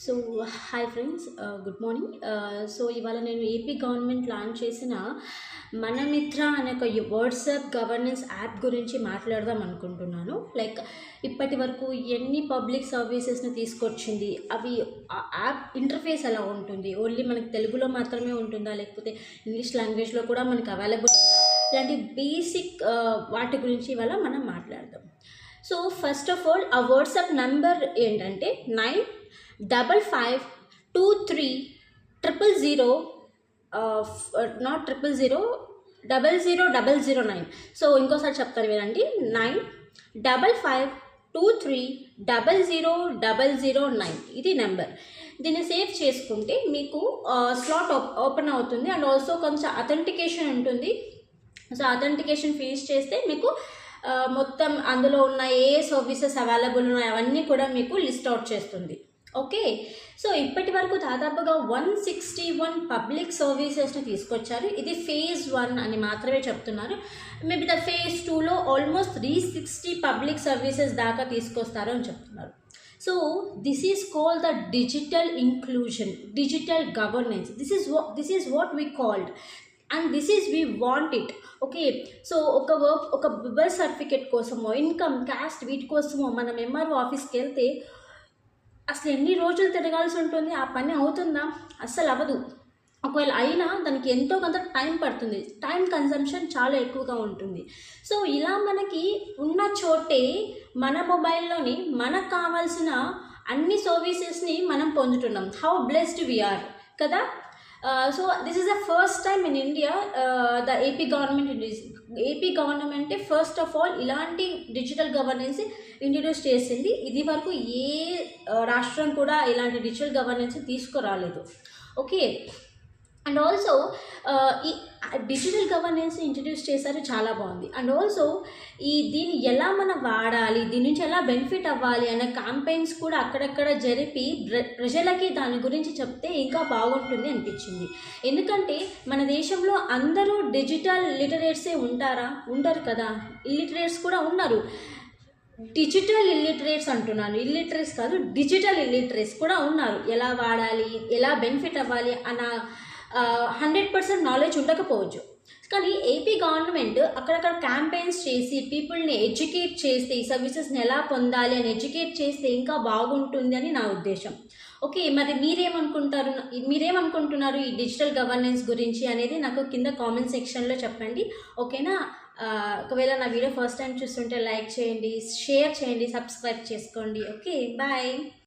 So hi friends, good morning. So ఇవాళ నేను AP government launch చేసిన మన మిత్ర అనే ఒక వాట్సాప్ గవర్నెన్స్ యాప్ గురించి మాట్లాడదాం అనుకుంటున్నాను. లైక్ ఇప్పటి వరకు ఎన్ని పబ్లిక్ సర్వీసెస్ని తీసుకొచ్చింది, అవి ఆ యాప్ ఇంటర్ఫేస్ ఎలా ఉంటుంది, ఓన్లీ మనకి తెలుగులో మాత్రమే ఉంటుందా లేకపోతే ఇంగ్లీష్ లాంగ్వేజ్లో కూడా మనకి అవైలబుల్ ఉందా, ఇలాంటి బేసిక్ వాటి గురించి ఇవాళ మనం మాట్లాడదాం. సో ఫస్ట్ ఆఫ్ ఆల్ ఆ వాట్సాప్ నంబర్ ఏంటంటే 955230000, నాట్ 0000009. సో ఇంకోసారి చెప్తాను వినండి, 95523000009 ఇది నెంబర్. దీన్ని సేవ్ చేసుకుంటే మీకు స్లాట్ ఓపెన్ అవుతుంది అండ్ ఆల్సో కొంచెం అథెంటికేషన్ ఉంటుంది. సో అథెంటికేషన్ ఫినిష్ చేస్తే మీకు మొత్తం అందులో ఉన్న ఏ సర్వీసెస్ అవైలబుల్ ఉన్నాయో అవన్నీ కూడా మీకు లిస్ట్ అవుట్ చేస్తుంది. ఓకే, సో ఇప్పటి వరకు దాదాపుగా 161 పబ్లిక్ సర్వీసెస్ని తీసుకొచ్చారు. ఇది ఫేజ్ 1 అని మాత్రమే చెప్తున్నారు. మేబీ ద ఫేజ్ 2లో ఆల్మోస్ట్ 360 పబ్లిక్ సర్వీసెస్ దాకా తీసుకొస్తారు అని చెప్తున్నారు. So this is called the digital inclusion, digital governance. This is what we called and this is we want it. Okay, so ఒక బర్త్ సర్టిఫికేట్ కోసమో, ఇన్కమ్, క్యాస్ట్, వీటి కోసమో మనం ఎంఆర్ఓ ఆఫీస్కి వెళ్తే అసలు ఎన్ని రోజులు తిరగాల్సి ఉంటుంది? ఆ పని అవుతుందా? అస్సలు అవ్వదు. ఒకవేళ అయినా దానికి ఎంతో కొంత టైం పడుతుంది. టైం కన్సంప్షన్ చాలా ఎక్కువగా ఉంటుంది. సో ఇలా మనకి ఉన్న చోటే మన మొబైల్లోని మనకు కావాల్సిన అన్ని సర్వీసెస్ని మనం పొందుతున్నాం. హౌ బ్లెస్డ్ వి ఆర్ కదా. So this is the first time in India the AP government first of all ఇలాంటి డిజిటల్ గవర్నెన్స్ ఇంట్రడ్యూస్ చేసింది. ఇది వరకు ఏ రాష్ట్రం కూడా ఇలాంటి డిజిటల్ గవర్నెన్స్ తీసుకురాలేదు. ఓకే, అండ్ ఆల్సో ఈ డిజిటల్ గవర్నెన్స్ ఇంట్రడ్యూస్ చేశారు, చాలా బాగుంది. అండ్ ఆల్సో దీన్ని ఎలా మనం వాడాలి, దీని నుంచి ఎలా బెనిఫిట్ అవ్వాలి అనే క్యాంపెయిన్స్ కూడా అక్కడక్కడ జరిపి ప్రజలకి దాని గురించి చెప్తే ఇంకా బాగుంటుంది అనిపించింది. ఎందుకంటే మన దేశంలో అందరూ డిజిటల్ లిటరేట్సే ఉంటారా? ఉండరు కదా, ఇల్లిటరేట్స్ కూడా ఉన్నారు. డిజిటల్ ఇల్లిటరేట్స్ అంటున్నాను, ఇల్లిటరేట్స్ కాదు, డిజిటల్ ఇల్లిటరేట్స్ కూడా ఉన్నారు. ఎలా వాడాలి, ఎలా బెనిఫిట్ అవ్వాలి అన్న 100% నాలెడ్జ్ ఉండకపోవచ్చు. కానీ ఏపీ గవర్నమెంట్ అక్కడక్కడ క్యాంపెయిన్స్ చేసి పీపుల్ని ఎడ్యుకేట్ చేస్తే, ఈ సర్వీసెస్ని ఎలా పొందాలి అని ఎడ్యుకేట్ చేస్తే ఇంకా బాగుంటుంది అని నా ఉద్దేశం. ఓకే, మరి మీరేమనుకుంటున్నారు ఈ డిజిటల్ గవర్నెన్స్ గురించి అనేది నాకు కింద కామెంట్ సెక్షన్లో చెప్పండి. ఓకేనా? ఒకవేళ నా వీడియో ఫస్ట్ టైం చూస్తుంటే లైక్ చేయండి, షేర్ చేయండి, సబ్స్క్రైబ్ చేసుకోండి. Okay, bye.